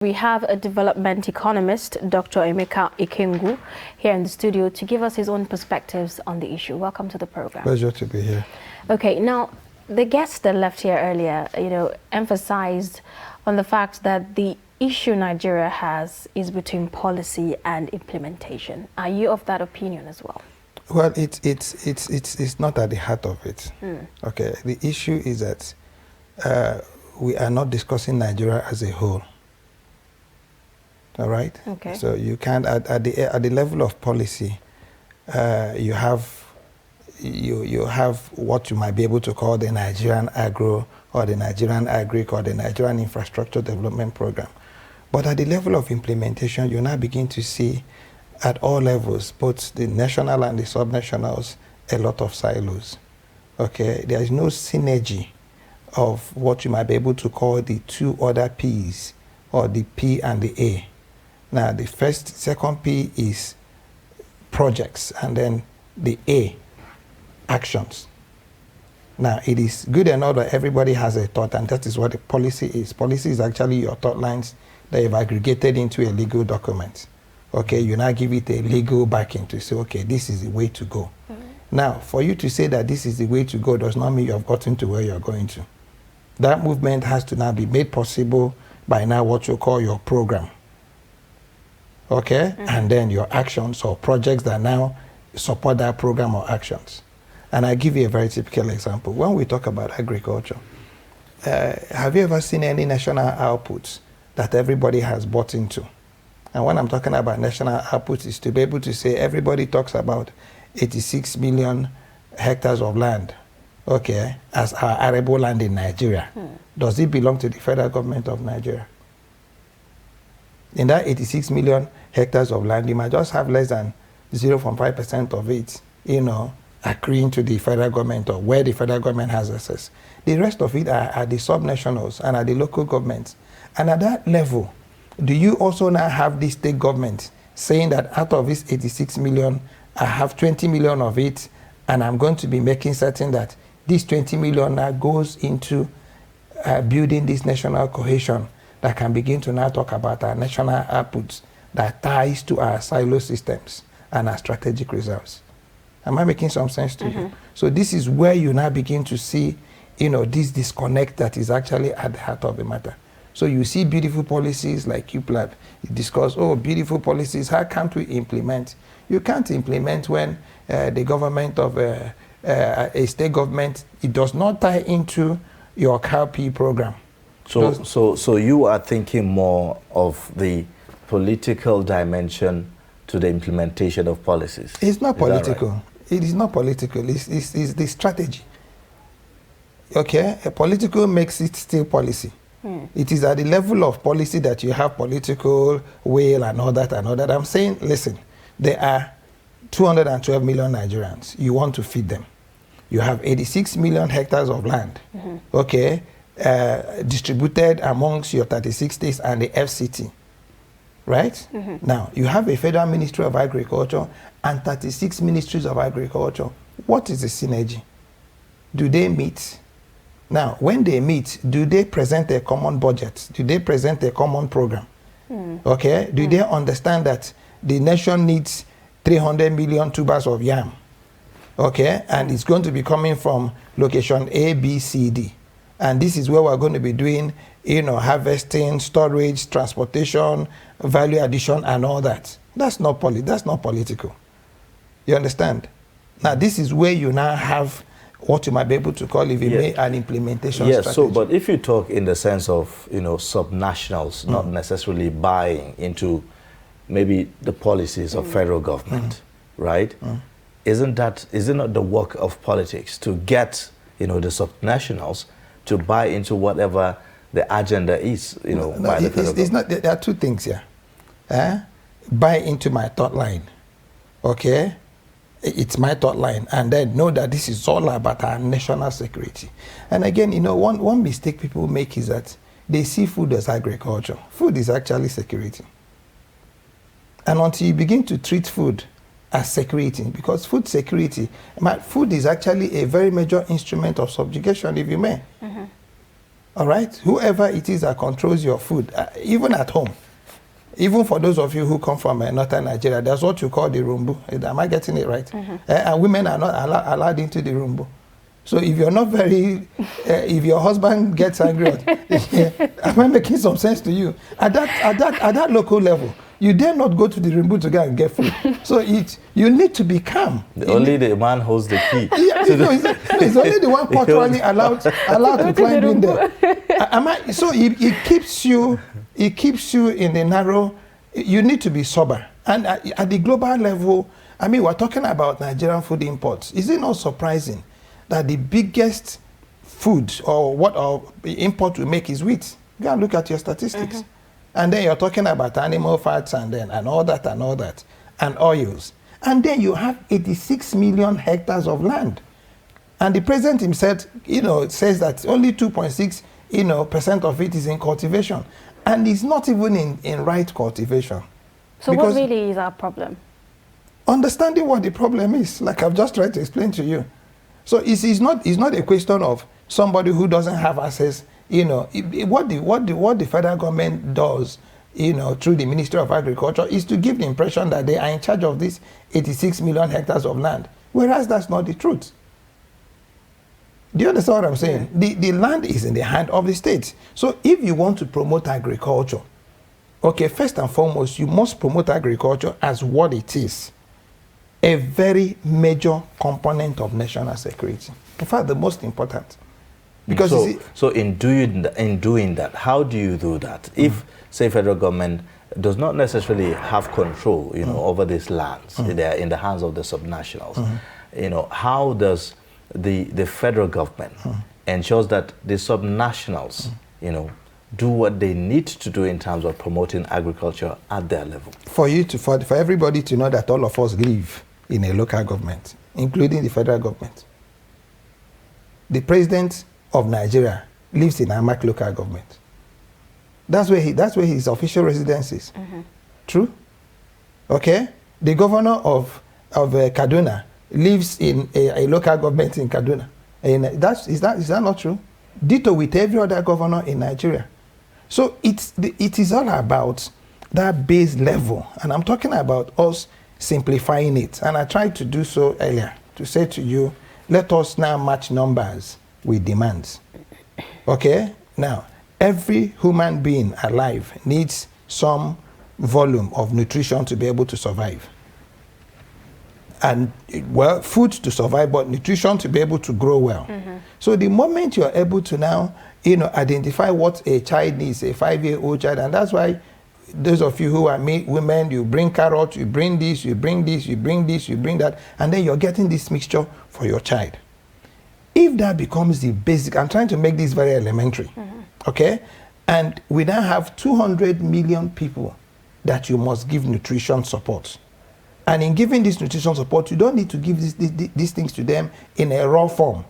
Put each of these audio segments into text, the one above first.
We have a development economist, Dr. Emeka Ikengu, here in the studio to give us his own perspectives on the issue. Welcome to the program. Pleasure to be here. Okay, now the guest that left here earlier, emphasized on the fact that the issue Nigeria has is between policy and implementation. Are you of that opinion as well? Well, it's not at the heart of it. Okay, the issue is that we are not discussing Nigeria as a whole. All right. Okay. So you can't at the level of policy, you have what you might be able to call the Nigerian Agro or the Nigerian Agric or the Nigerian Infrastructure Development Program. But at the level of implementation, you now begin to see at all levels, both the national and the subnationals, a lot of silos. Okay, there is no synergy of what you might be able to call the two other P's, or the P and the A. Now, the second P is projects, and then the A, actions. Now, it is good enough that everybody has a thought, and that is what the policy is. Policy is actually your thought lines that you've aggregated into a legal document. Okay, you now give it a legal backing to say, okay, this is the way to go. Now, for you to say that this is the way to go does not mean you have gotten to where you're going to. That movement has to now be made possible by now what you call your program. Okay? And then your actions or projects that now support that program or actions. And I give you a very typical example. When we talk about agriculture, have you ever seen any national outputs that everybody has bought into? And when I'm talking about national outputs, is to be able to say everybody talks about 86 million hectares of land, okay, as our arable land in Nigeria. Does it belong to the federal government of Nigeria? In that 86 million hectares of land, you might just have less than 0.5% of it, accruing to the federal government or where the federal government has access. The rest of it are the subnationals and are the local governments. And at that level, do you also now have the state government saying that out of this 86 million, I have 20 million of it, and I'm going to be making certain that this 20 million now goes into building this national cohesion that can begin to now talk about our national outputs that ties to our silo systems and our strategic reserves. Am I making some sense to you? So this is where you now begin to see, this disconnect that is actually at the heart of the matter. So you see beautiful policies like UPLAB. You discuss, beautiful policies, how can't we implement? You can't implement when the government of a state government, it does not tie into your cowpea program. So you are thinking more of the political dimension to the implementation of policies. It's not political. Right? It is not political. It's the strategy. Okay? A political makes it still policy. It is at the level of policy that you have political will and all that and all that. I'm saying, listen, there are 212 million Nigerians. You want to feed them. You have 86 million hectares of land. Okay? Distributed amongst your 36 states and the FCT, right? Now, you have a federal ministry of agriculture and 36 ministries of agriculture. What is the synergy? Do they meet? Now, when they meet, do they present a common budget? Do they present a common program? Okay? Do they understand that the nation needs 300 million tubers of yam? Okay? And it's going to be coming from location A, B, C, D. And this is where we're going to be doing, harvesting, storage, transportation, value addition, and all that. That's not political. You understand? Now, this is where you now have what you might be able to call, if you may, an implementation strategy. Yes, so, but if you talk in the sense of, subnationals, not necessarily buying into maybe the policies of federal government, right? Isn't it the work of politics to get, the subnationals to buy into whatever the agenda is, by the federal government? There are two things here. Buy into my thought line, okay? It's my thought line, and then know that this is all about our national security. And again, one mistake people make is that they see food as agriculture. Food is actually security. And until you begin to treat food as security, because food security, food is actually a very major instrument of subjugation, if you may. All right? Whoever it is that controls your food, even at home, even for those of you who come from northern Nigeria, there's what you call the rumbu. Am I getting it right? And women are not allowed into the rumbu. So if you're not very, if your husband gets angry, am I making some sense to you? At that local level, you dare not go to the rumbu to go and get food. So you need to be calm. Only the man holds the key. Yeah, it's only the one culturally allowed to climb in there. So it keeps you in the narrow. You need to be sober. And at the global level, I mean, we're talking about Nigerian food imports. Is it not surprising that the biggest food or import we make is wheat? Go and look at your statistics. And then you're talking about animal fats and all that, and oils. And then you have 86 million hectares of land. And the president himself, says that only 2.6, percent of it is in cultivation. And it's not even in right cultivation. So what really is our problem? Understanding what the problem is, like I've just tried to explain to you. So it's not a question of somebody who doesn't have access. What the federal government does, through the Ministry of Agriculture is to give the impression that they are in charge of these 86 million hectares of land, whereas that's not the truth. Do you understand what I'm saying? Yeah. The land is in the hand of the states. So if you want to promote agriculture, okay, first and foremost, you must promote agriculture as what it is. A very major component of national security. In fact, the most important. Because so in doing that, how do you do that? If, say, federal government does not necessarily have control, over these lands, they are in the hands of the subnationals. How does the federal government ensures that the subnationals, do what they need to do in terms of promoting agriculture at their level? For everybody to know that all of us live in a local government, including the federal government. The president of Nigeria lives in Agric local government. That's where his official residence is. True? Okay? The governor of Kaduna lives in a local government in Kaduna. And is that not true? Ditto with every other governor in Nigeria. So it is all about that base level. And I'm talking about us simplifying it. And I tried to do so earlier, to say to you, let us now match numbers with demands. Okay? Now, every human being alive needs some volume of nutrition to be able to survive. And, well, food to survive, but nutrition to be able to grow well. So the moment you're able to now, identify what a child needs, a 5-year-old child, and that's why those of you who are women, you bring carrots, you bring this, you bring this, you bring this, you bring that, and then you're getting this mixture for your child. If that becomes the basic, I'm trying to make this very elementary, okay? And we now have 200 million people that you must give nutrition support. And in giving this nutrition support, you don't need to give these things to them in a raw form.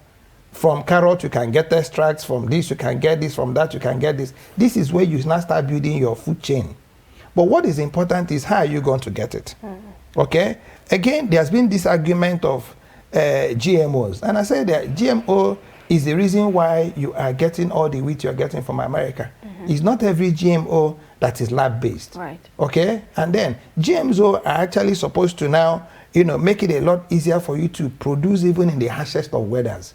From carrot, you can get extracts. From this, you can get this. From that, you can get this. This is where you now start building your food chain. But what is important is how are you going to get it? Okay? Again, there's been this argument of GMOs. And I say that GMO is the reason why you are getting all the wheat you're getting from America. It's not every GMO that is lab-based. Right. Okay? And then GMOs are actually supposed to now, make it a lot easier for you to produce even in the harshest of weathers.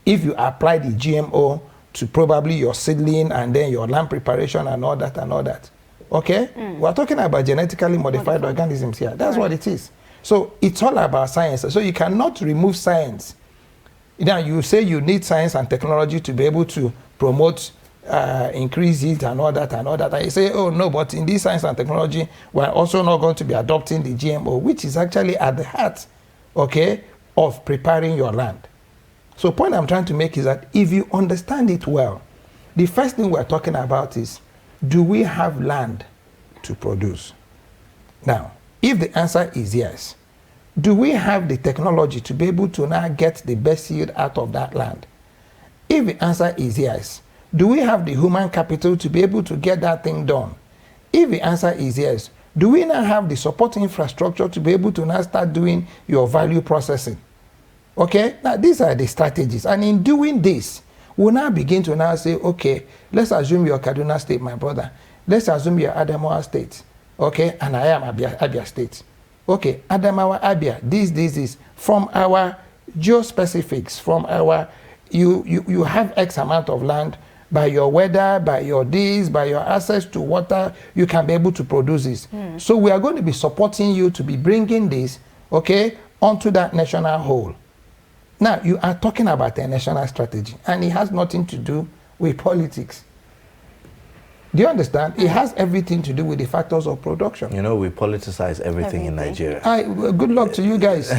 If you apply the GMO to probably your seedling and then your land preparation and all that. Okay? We're talking about genetically modified organisms here. That's what it is. So it's all about science. So you cannot remove science. Now you say you need science and technology to be able to promote increase it and all that. And you say, oh no, but in this science and technology, we're also not going to be adopting the GMO, which is actually at the heart, okay, of preparing your land. So the point I'm trying to make is that if you understand it well, the first thing we're talking about is, do we have land to produce? Now, if the answer is yes, do we have the technology to be able to now get the best yield out of that land? If the answer is yes, do we have the human capital to be able to get that thing done? If the answer is yes, do we now have the support infrastructure to be able to now start doing your value processing? Okay, now these are the strategies. And in doing this, We'll now begin to now say, okay, let's assume you're Kaduna State, my brother. Let's assume you're Adamawa State, okay, and I am Abia State. Okay, Adamawa, Abia, this. From our geospecifics, from our, you have X amount of land, by your weather, by your this, by your access to water, you can be able to produce this. So we are going to be supporting you to be bringing this, okay, onto that national whole. Now, you are talking about a national strategy, and it has nothing to do with politics. Do you understand? It has everything to do with the factors of production. You know, we politicize everything in Nigeria. Good luck to you guys.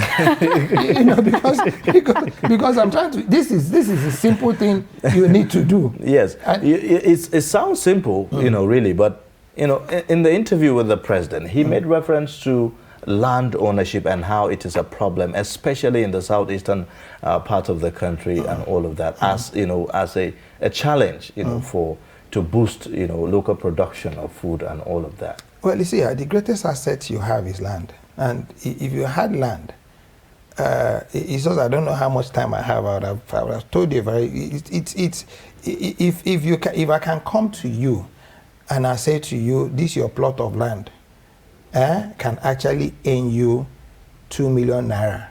You know, because I'm trying to. This is a simple thing you need to do. Yes, it sounds simple, you know, really, but you know, in the interview with the president, he made reference to land ownership and how it is a problem, especially in the southeastern part of the country and all of that, as you know, as a challenge, you know, to boost, you know, local production of food and all of that. Well, you see, the greatest asset you have is land, and if you had land, it's just I don't know how much time I have. I would have told you if I can come to you, and I say to you, this your plot of land, can actually earn you 2 million naira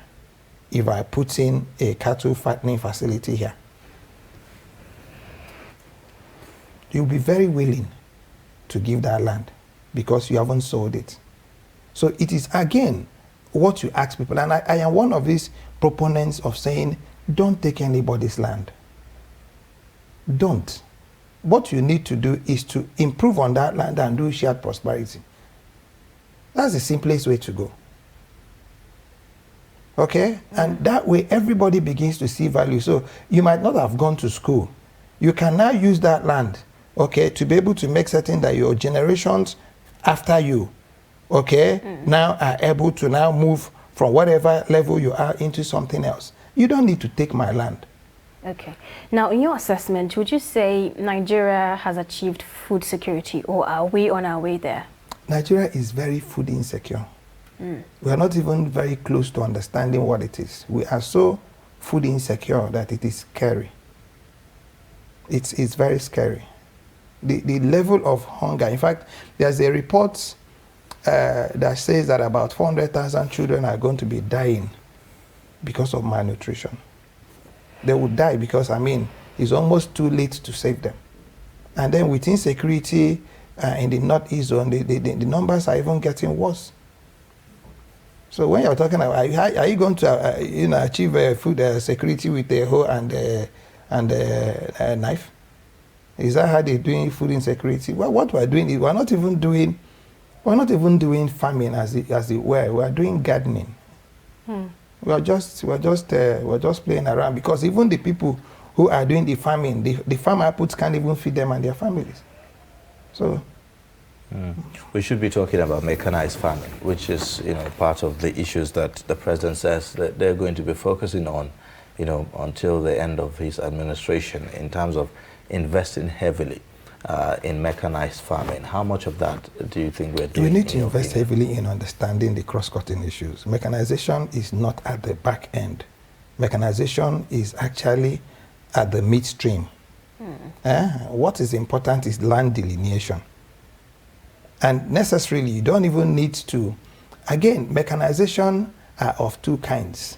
if I put in a cattle fattening facility here. You'll be very willing to give that land because you haven't sold it. So it is, again, what you ask people. And I am one of these proponents of saying, don't take anybody's land. Don't. What you need to do is to improve on that land and do shared prosperity. That's the simplest way to go. Okay? And that way, everybody begins to see value. So you might not have gone to school. You can now use that land, okay, to be able to make certain that your generations after you, okay, now are able to now move from whatever level you are into something else. You don't need to take my land. Okay. Now, in your assessment, would you say Nigeria has achieved food security, or are we on our way there? Nigeria is very food insecure. We are not even very close to understanding what it is. We are so food insecure that it is scary. It's very scary. The level of hunger. In fact, there's a report that says that about 400,000 children are going to be dying because of malnutrition. They would die because, I mean, it's almost too late to save them. And then with insecurity in the northeast zone, the numbers are even getting worse. So when you're talking about, are you going to achieve food security with a hoe and a knife? Is that how they're doing food insecurity? Well, what we're doing is we're not even doing farming as it were. We're doing gardening. We're just playing around, because even the people who are doing the farming, the farm outputs can't even feed them and their families. So we should be talking about mechanized farming, which is, you know, part of the issues that the president says that they're going to be focusing on, you know, until the end of his administration, in terms of investing heavily in mechanized farming. How much of that do you think we're doing? We need to invest heavily in understanding the cross-cutting issues. Mechanization is not at the back end. Mechanization is actually at the midstream. What is important is land delineation. And necessarily, you don't even need to, again, mechanization are of two kinds.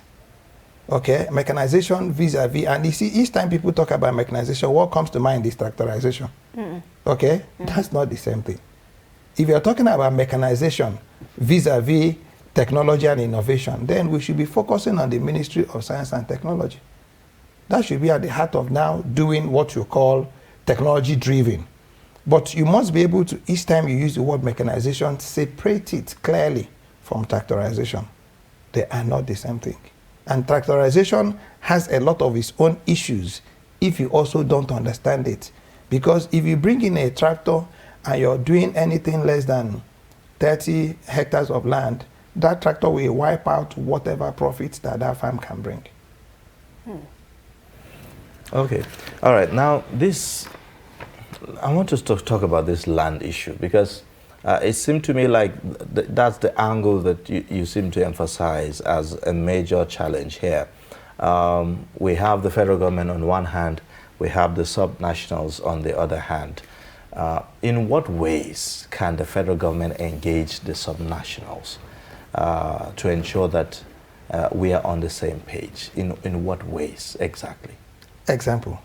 Okay, mechanization vis-a-vis, and you see, each time people talk about mechanization, what comes to mind is tractorization. Okay, that's not the same thing. If you're talking about mechanization vis-a-vis technology and innovation, then we should be focusing on the Ministry of Science and Technology. That should be at the heart of now doing what you call technology driven. But you must be able to, each time you use the word mechanization, separate it clearly from tractorization. They are not the same thing. And tractorization has a lot of its own issues if you also don't understand it. Because if you bring in a tractor and you're doing anything less than 30 hectares of land, that tractor will wipe out whatever profits that farm can bring. Okay. All right. Now, I want to talk about this land issue, because it seemed to me like that's the angle that you seem to emphasize as a major challenge here. We have the federal government on one hand we have the subnationals on the other hand. In what ways can the federal government engage the subnationals to ensure that we are on the same page? In what ways exactly? Example,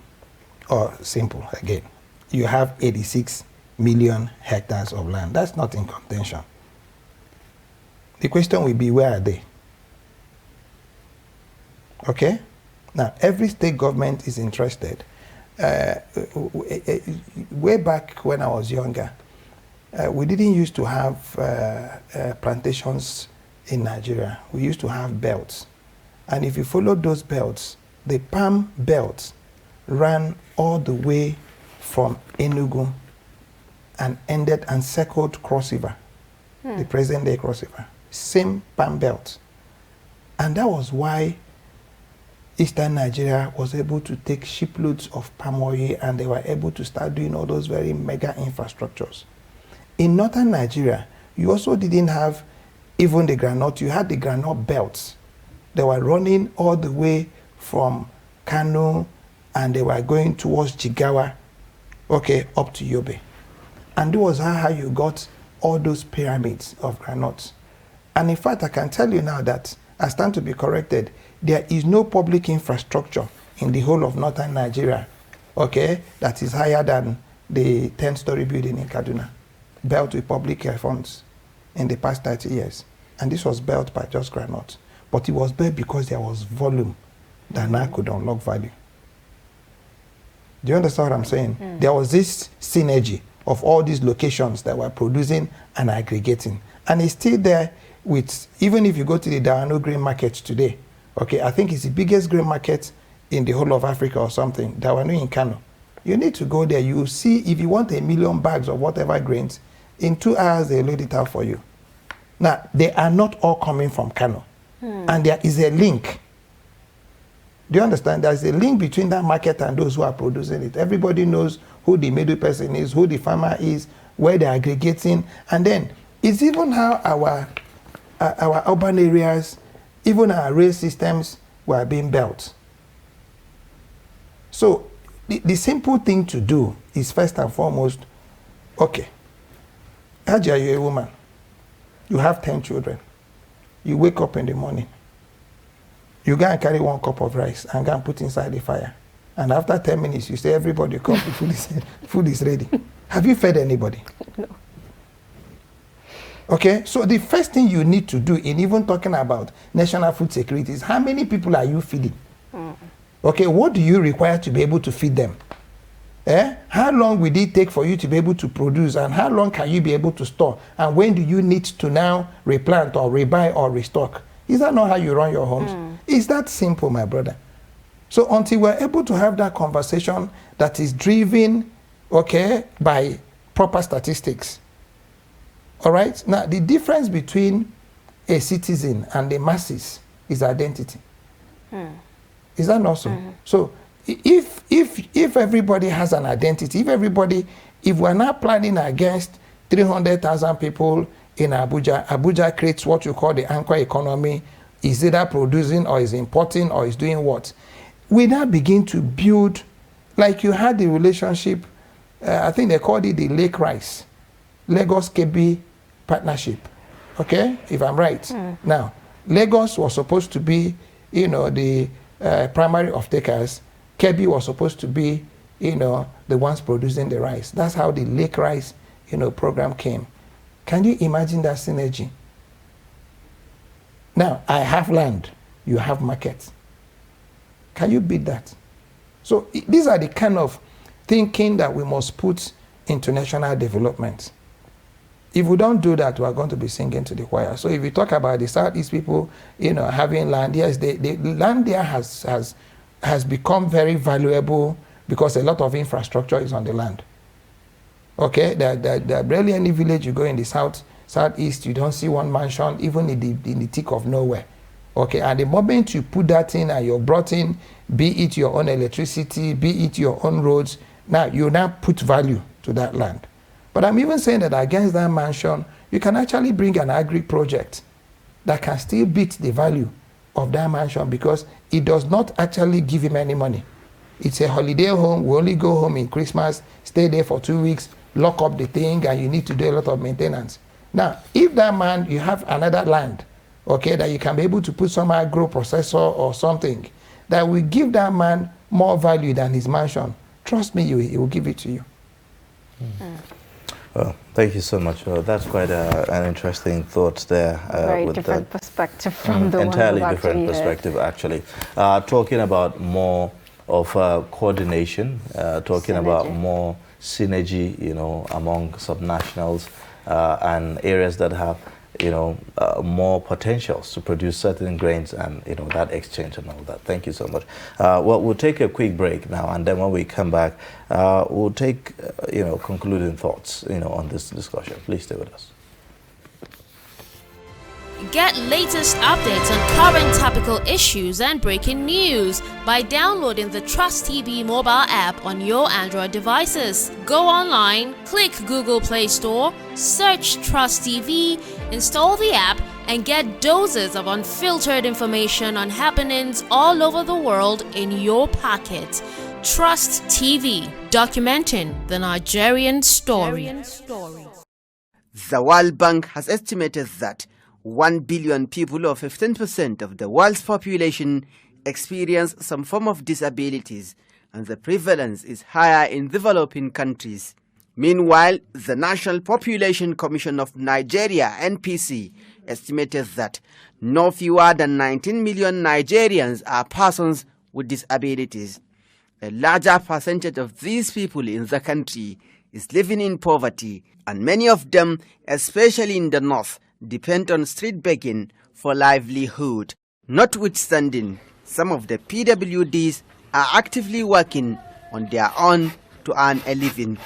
or simple again. You have 86 million hectares of land. That's not in contention. The question will be, where are they? Okay? Now, every state government is interested. Way back when I was younger, we didn't used to have plantations in Nigeria. We used to have belts. And if you follow those belts, the palm belts ran all the way from Enugu and ended and circled Cross River, the present-day Cross River. Same palm belt. And that was why Eastern Nigeria was able to take shiploads of palm oil, and they were able to start doing all those very mega infrastructures. In Northern Nigeria, you also didn't have even the groundnut. You had the groundnut belts. They were running all the way from Kano, and they were going towards Jigawa, okay, up to Yobe. And that was how you got all those pyramids of groundnuts. And in fact, I can tell you now that I stand to be corrected. There is no public infrastructure in the whole of Northern Nigeria, okay, that is higher than the 10-story building in Kaduna, built with public funds in the past 30 years. And this was built by just groundnuts. But it was built because there was volume that now could unlock value. Do you understand what I'm saying? There was this synergy of all these locations that were producing and aggregating. And it's still there with, even if you go to the Dawanau grain market today, okay, I think it's the biggest grain market in the whole of Africa or something, Dawanau in Kano. You need to go there. You will see, if you want 1 million bags of whatever grains, in 2 hours they load it out for you. Now, they are not all coming from Kano. And there is a link. Do you understand? There's a link between that market and those who are producing it. Everybody knows who the middle person is, who the farmer is, where they're aggregating. And then it's even how our urban areas, even our rail systems were being built. So the simple thing to do is, first and foremost, okay, Haji, you're a woman. You have 10 children. You wake up in the morning. You go and carry 1 cup of rice and go and put inside the fire. And after 10 minutes, you say, everybody come, the food is ready. Have you fed anybody? No. Okay, so the first thing you need to do in even talking about national food security is, how many people are you feeding? Okay, what do you require to be able to feed them? How long will it take for you to be able to produce, and how long can you be able to store? And when do you need to now replant or rebuy or restock? Is that not how you run your homes? It's that simple, my brother. So until we're able to have that conversation that is driven, okay, by proper statistics. All right? Now, the difference between a citizen and the masses is identity. Is that not so? So if everybody has an identity, if we're not planning against 300,000 people in Abuja, Abuja creates what you call the anchor economy, is either producing or is importing or is doing what? We now begin to build, like you had the relationship, I think they called it the Lake Rice, Lagos KB partnership, okay, if I'm right. Now, Lagos was supposed to be, you know, the primary off-takers. Kebbi was supposed to be, you know, the ones producing the rice. That's how the Lake Rice, you know, program came. Can you imagine that synergy? Now, I have land, you have markets. Can you beat that? So these are the kind of thinking that we must put into national development. If we don't do that, we are going to be singing to the choir. So if we talk about the Southeast people, you know, having land, yes, the land there has become very valuable because a lot of infrastructure is on the land. Okay, there barely any village you go in the southeast, you don't see one mansion, even in the thick of nowhere. Okay, and the moment you put that in and you're brought in, be it your own electricity, be it your own roads, now you now put value to that land. But I'm even saying that against that mansion, you can actually bring an Agric project that can still beat the value of that mansion because it does not actually give him any money. It's a holiday home. We only go home in Christmas, stay there for 2 weeks, lock up the thing, and you need to do a lot of maintenance. Now, if that man, you have another land, okay, that you can be able to put some agro processor or something that will give that man more value than his mansion, trust me, he will give it to you. Well, thank you so much. That's quite an interesting thought there. Very different perspective from the entirely one different perspective, actually. Talking about more of coordination, talking about more synergy, you know, among subnationals and areas that have, you know, more potentials to produce certain grains, and, you know, that exchange and all that. Thank you so much. Well, we'll take a quick break now, and then when we come back, we'll take, you know, concluding thoughts, you know, on this discussion. Please stay with us. Get latest updates on current topical issues and breaking news by downloading the Trust TV mobile app on your Android devices. Go online, click Google Play Store, search Trust TV, install the app, and get doses of unfiltered information on happenings all over the world in your pocket. Trust TV, documenting the Nigerian story. The World Bank has estimated that 1 billion people, or 15% of the world's population, experience some form of disabilities, and the prevalence is higher in developing countries. Meanwhile, the National Population Commission of Nigeria, NPC, estimated that no fewer than 19 million Nigerians are persons with disabilities. A larger percentage of these people in the country is living in poverty, and many of them, especially in the north, depend on street begging for livelihood. Notwithstanding, some of the PWDs are actively working on their own to earn a living.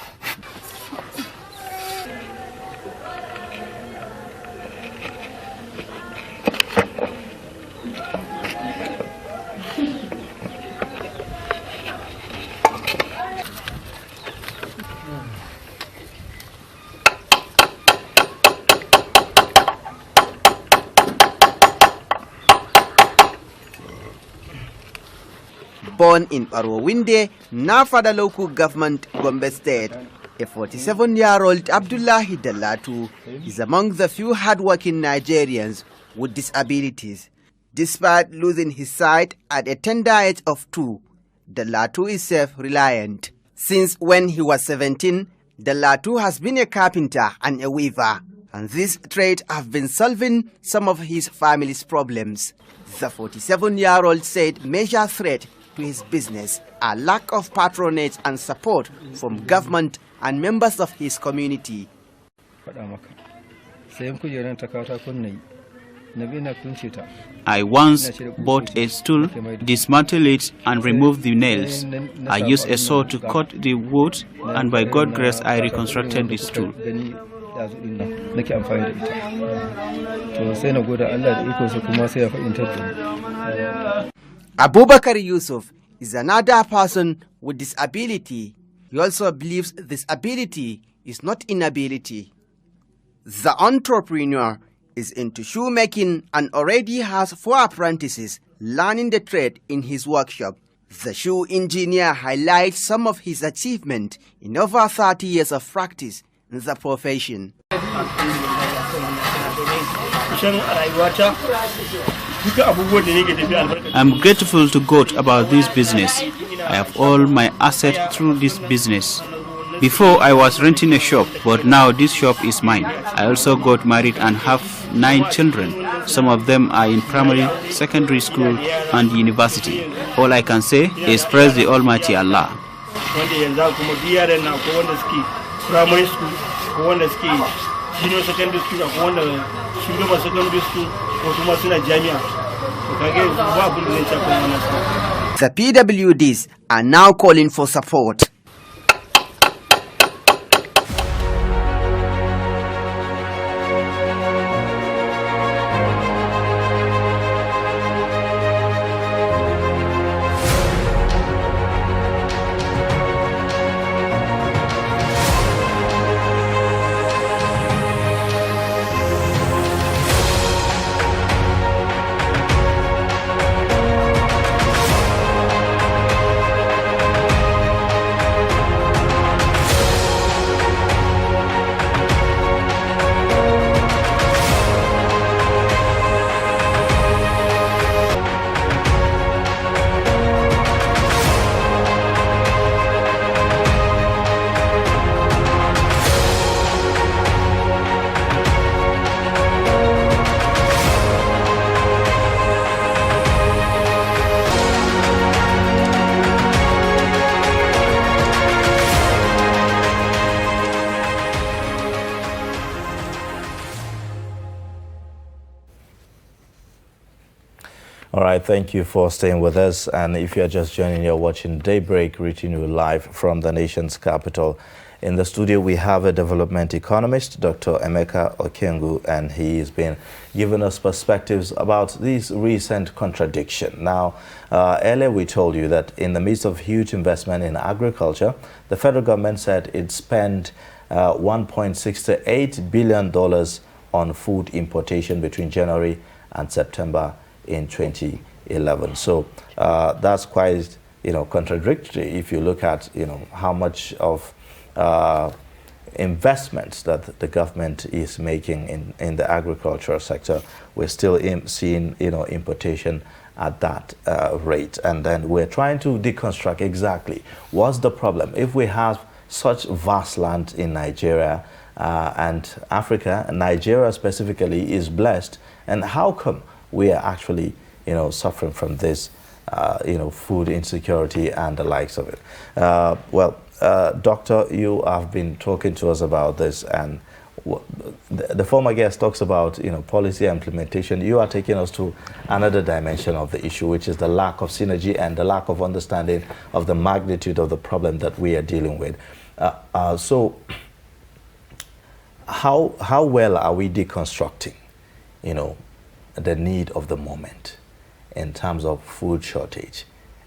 Born in Arowinde, Nafada local government, Gombe State, a 47-year-old Abdullahi Dalatu is among the few hardworking Nigerians with disabilities. Despite losing his sight at a tender age of 2, Dalatu is self-reliant. Since when he was 17, Dalatu has been a carpenter and a weaver, and this trade have been solving some of his family's problems. The 47-year-old said major threat to his business a lack of patronage and support from government and members of his community. I once bought a stool, dismantled it and removed the nails. I used a saw to cut the wood, and by God's grace I reconstructed the stool. Abubakar Yusuf is another person with disability. He also believes this ability is not inability. The entrepreneur is into shoemaking and already has 4 apprentices learning the trade in his workshop. The shoe engineer highlights some of his achievements in over 30 years of practice in the profession. I'm grateful to God about this business. I have all my assets through this business. Before I was renting a shop, but now this shop is mine. I also got married and have 9 children. Some of them are in primary, secondary school and university. All I can say is praise the Almighty Allah. The PWDs are now calling for support. All right, thank you for staying with us. And if you're just joining, you're watching Daybreak, reaching you live from the nation's capital. In the studio, we have a development economist, Dr. Emeka Okengu, and he's been giving us perspectives about this recent contradiction. Now, earlier we told you that in the midst of huge investment in agriculture, the federal government said it spent $1.68 billion on food importation between January and September in 2011. So that's quite, contradictory if you look at, how much of investments that the government is making in the agricultural sector. We're still seeing, importation at that rate. And then we're trying to deconstruct exactly what's the problem. If we have such vast land in Nigeria and Africa, Nigeria specifically is blessed, and how come we are actually, suffering from this, food insecurity and the likes of it? Doctor, you have been talking to us about this, and the former guest talks about, policy implementation. You are taking us to another dimension of the issue, which is the lack of synergy and the lack of understanding of the magnitude of the problem that we are dealing with. So how well are we deconstructing, the need of the moment in terms of food shortage,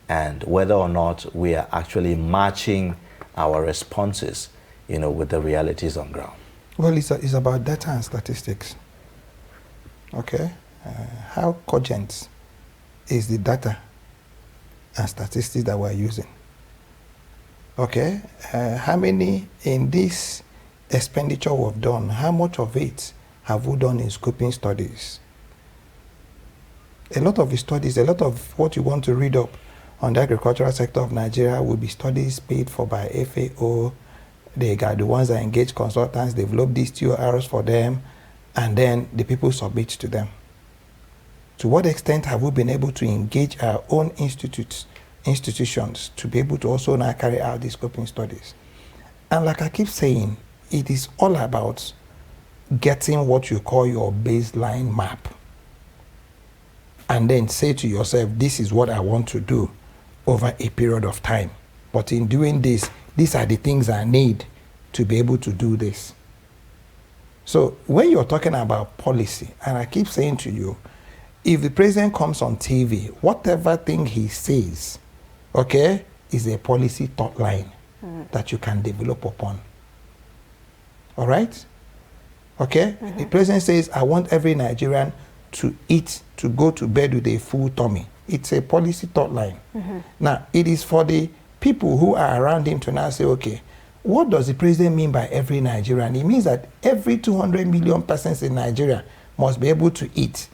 and whether or not we are actually matching our responses, with the realities on ground? Well, it's about data and statistics. Okay? How cogent is the data and statistics that we're using? Okay? How many in this expenditure we've done, how much of it have we done in scoping studies? A lot of the studies, a lot of what you want to read up on the agricultural sector of Nigeria will be studies paid for by FAO. They got the ones that engage consultants, develop these TORs for them, and then the people submit to them. To what extent have we been able to engage our own institutions to be able to also now carry out these scoping studies? And like I keep saying, it is all about getting what you call your baseline map. And then say to yourself, this is what I want to do over a period of time. But in doing this, these are the things I need to be able to do this. So when you're talking about policy, and I keep saying to you, if the president comes on TV, whatever thing he says, okay, is a policy thought line that you can develop upon. All right? Okay? The president says, I want every Nigerian to eat, to go to bed with a full tummy. It's a policy thought line. Now, it is for the people who are around him to now say, okay, what does the president mean by every Nigerian? It means that every 200 million persons in Nigeria must be able to eat.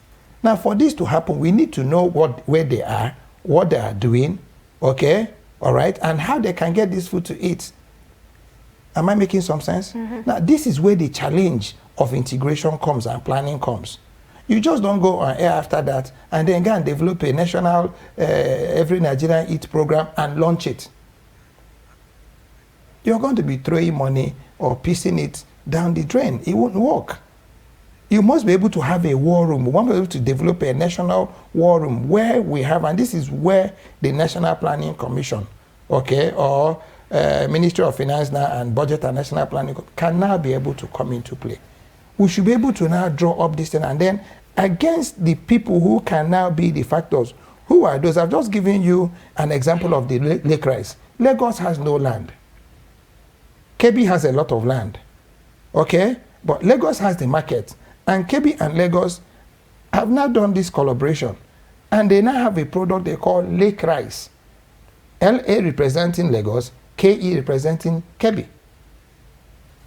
Now, for this to happen, we need to know where they are, what they are doing, okay, all right, and how they can get this food to eat. Am I making some sense? Now, this is where the challenge of integration comes and planning comes. You just don't go on air after that and then go and develop a national every Nigerian eat program and launch it. You're going to be throwing money or piecing it down the drain. It won't work. You must be able to have a war room. We want to be able to develop a national war room where we have, and this is where the National Planning Commission, okay, or Ministry of Finance now and Budget and National Planning can now be able to come into play. We should be able to now draw up this thing, and then against the people who can now be the factors. Who are those? I've just given you an example of the lake rice. Lagos has no land. Kebbi has a lot of land. Okay? But Lagos has the market. And Kebbi and Lagos have now done this collaboration. And they now have a product they call lake rice. LA representing Lagos, KE representing Kebbi.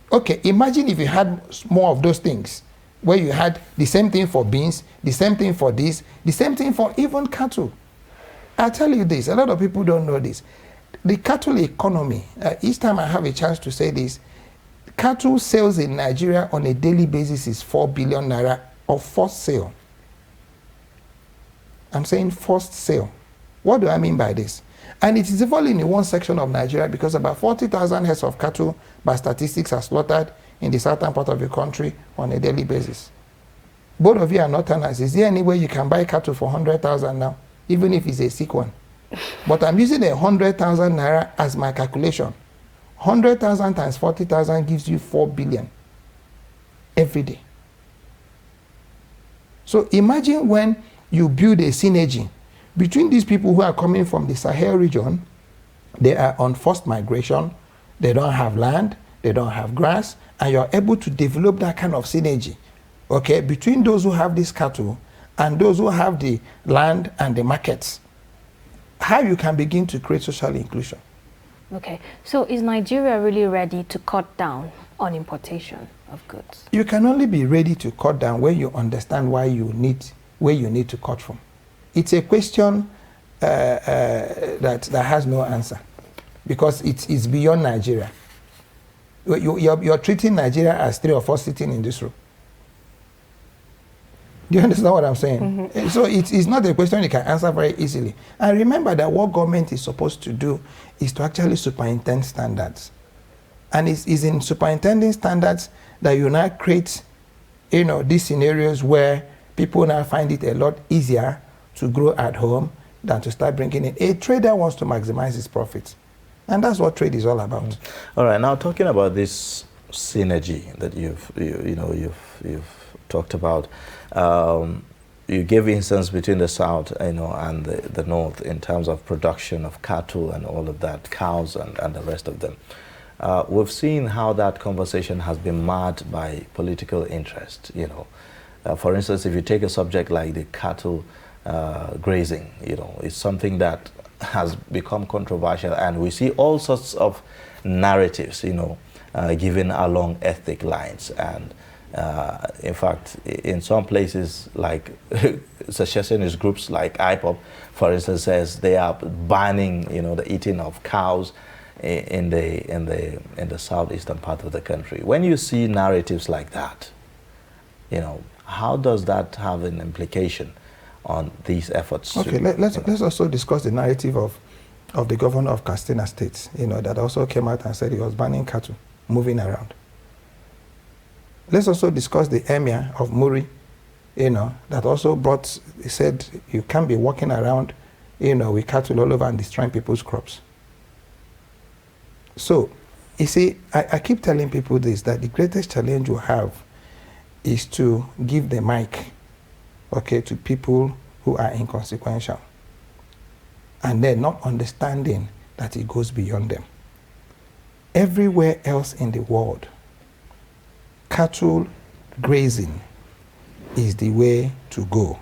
Okay, imagine if you had more of those things, where you had the same thing for beans, the same thing for this, the same thing for even cattle. I tell you this, a lot of people don't know this. The cattle economy, each time I have a chance to say this, cattle sales in Nigeria on a daily basis is 4 billion naira of first sale. I'm saying first sale. What do I mean by this? And it is only in one section of Nigeria because about 40,000 heads of cattle by statistics are slaughtered in the southern part of the country on a daily basis. Both of you are Northerners. Is there any way you can buy cattle for 100,000 now, even if it's a sick one? But I'm using 100,000 naira as my calculation. 100,000 times 40,000 gives you 4 billion every day. So imagine when you build a synergy between these people who are coming from the Sahel region. They are on forced migration, they don't have land, they don't have grass, and you're able to develop that kind of synergy, okay, between those who have this cattle and those who have the land and the markets. How you can begin to create social inclusion. Okay, so is Nigeria really ready to cut down on importation of goods? You can only be ready to cut down when you understand where you need to cut from. It's a question that has no answer, because it's beyond Nigeria. You're treating Nigeria as 3 of us sitting in this room. Do you understand what I'm saying? Mm-hmm. So it's not a question you can answer very easily. And remember that what government is supposed to do is to actually superintend standards. And it's in superintending standards that you now create, these scenarios where people now find it a lot easier to grow at home than to start bringing in. A trader wants to maximize his profits. And that's what trade is all about. Mm-hmm. All right, now talking about this synergy that you've talked about, you gave instance between the South, and the North in terms of production of cattle and all of that, cows and the rest of them. We've seen how that conversation has been marred by political interest. For instance, if you take a subject like the cattle grazing, it's something that has become controversial, and we see all sorts of narratives, given along ethnic lines. And in fact, in some places, like secessionist groups like IPOP, for instance, says they are banning, the eating of cows in the southeastern part of the country. When you see narratives like that, how does that have an implication on these efforts? Okay, let's also discuss the narrative of the governor of Katsina State, that also came out and said he was banning cattle moving around. Let's also discuss the emir of Muri, that also he said you can't be walking around, with cattle all over and destroying people's crops. So, you see, I keep telling people this, that the greatest challenge we have is to give the mic, okay, to people who are inconsequential, and they're not understanding that it goes beyond them. Everywhere else in the world, cattle grazing is the way to go,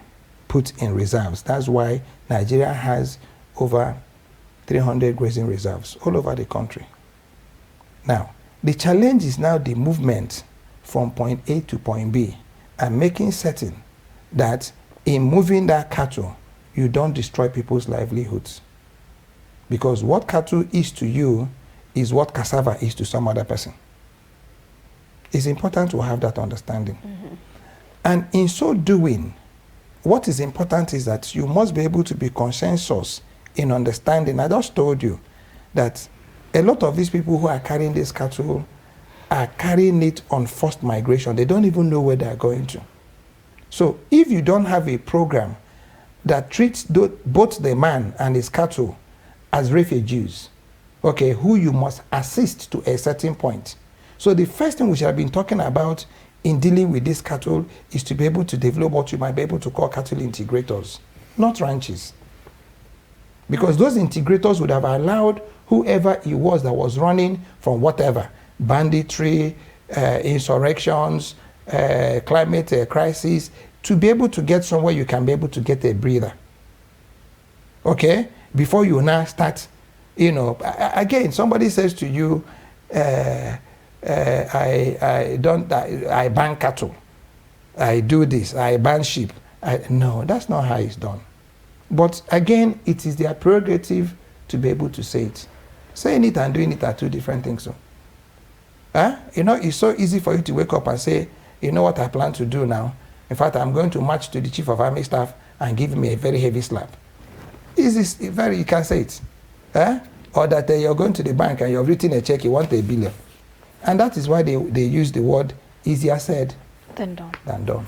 put in reserves. That's why Nigeria has over 300 grazing reserves all over the country. Now, the challenge is now the movement from point A to point B, and making certain that in moving that cattle, you don't destroy people's livelihoods. Because what cattle is to you is what cassava is to some other person. It's important to have that understanding. Mm-hmm. And in so doing, what is important is that you must be able to be consensus in understanding. I just told you that a lot of these people who are carrying this cattle are carrying it on forced migration. They don't even know where they're going to. So if you don't have a program that treats both the man and his cattle as refugees, okay, who you must assist to a certain point. So the first thing we should have been talking about in dealing with this cattle is to be able to develop what you might be able to call cattle integrators, not ranches. Because those integrators would have allowed whoever it was that was running from whatever, banditry, insurrections, climate crisis, to be able to get somewhere you can be able to get a breather. Okay? Before you now start, again, somebody says to you, I ban cattle, I do this, I ban sheep. No, that's not how it's done. But again, it is their prerogative to be able to say it. Saying it and doing it are two different things. So, it's so easy for you to wake up and say, you know what I plan to do now? In fact, I'm going to march to the Chief of Army Staff and give him a very heavy slap. You can say it. Or that you're going to the bank and you've written a check, you want $1 billion. And that is why they use the word easier said than done.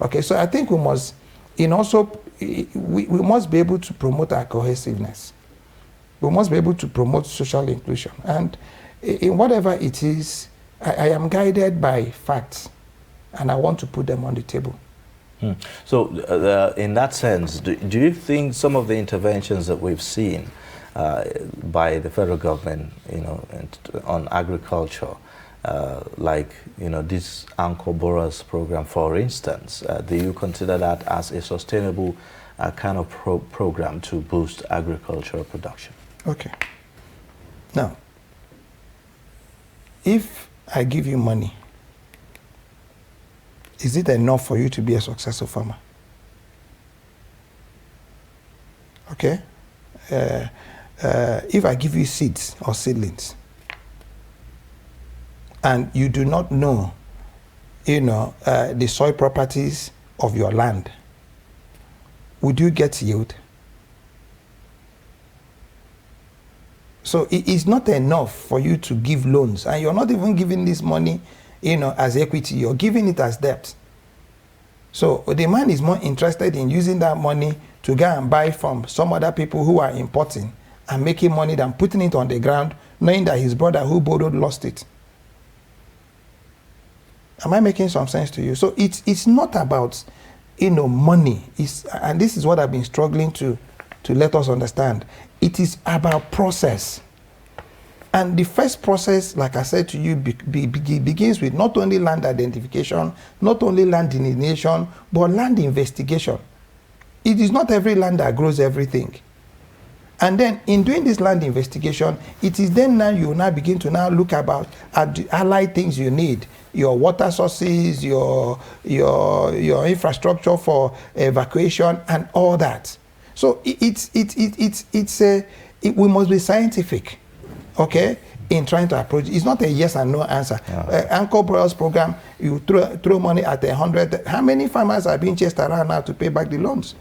Okay, so I think we must, we must be able to promote our cohesiveness. We must be able to promote social inclusion. And in whatever it is, I am guided by facts, and I want to put them on the table. So in that sense, do you think some of the interventions that we've seen by the federal government, on agriculture, like, this Anchor Borers program, for instance, do you consider that as a sustainable kind of program to boost agricultural production? Okay. Now, if I give you money, is it enough for you to be a successful farmer? Okay? If I give you seeds or seedlings, and you do not know, the soil properties of your land, would you get yield? So it is not enough for you to give loans, and you're not even giving this money, as equity. You're giving it as debt. So the man is more interested in using that money to go and buy from some other people who are importing and making money than putting it on the ground, knowing that his brother who borrowed lost it. Am I making some sense to you? So it's not about, money. And this is what I've been struggling to let us understand. It is about process. And the first process, like I said to you, begins with not only land identification, not only land delineation, but land investigation. It is not every land that grows everything. And then in doing this land investigation, it is then now you now begin to now look at the allied things you need, your water sources, your infrastructure for evacuation and all that. So we must be scientific, okay, in trying to approach. It's not a yes and no answer. Anchor Borers program, you throw money at 100. How many farmers are being chased around now to pay back the loans?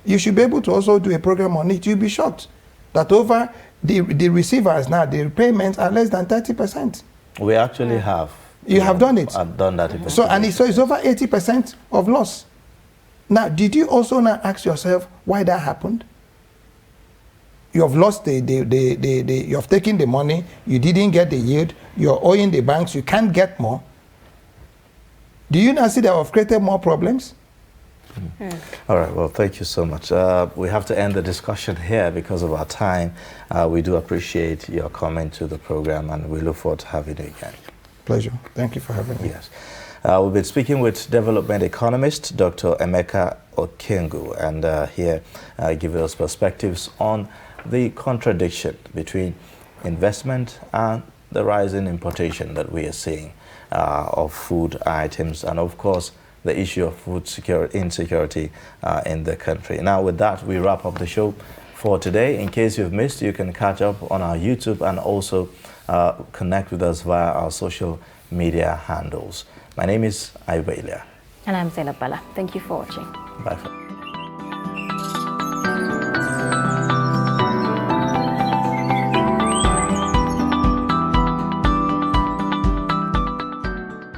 You should be able to also do a program on it. You'll be shocked that over the receivers now, the repayments are less than 30%. We actually have. You have done it. I've done that. So it's over 80% of loss. Now, did you also now ask yourself why that happened? You have lost you have taken the money, you didn't get the yield, you're owing the banks, you can't get more. Do you now see that I've created more problems? All right, well, thank you so much. We have to end the discussion here because of our time. We do appreciate your comment to the program, and we look forward to having you again. Pleasure. Thank you for having me. Yes. We've been speaking with development economist Dr. Emeka Okengu, and here giving us perspectives on the contradiction between investment and the rising importation that we are seeing of food items, and of course the issue of food insecurity in the country. Now with that, we wrap up the show for today. In case you've missed, you can catch up on our YouTube and also connect with us via our social media handles. My name is Ibelia. And I'm Zainab Bala. Thank you for watching. Bye.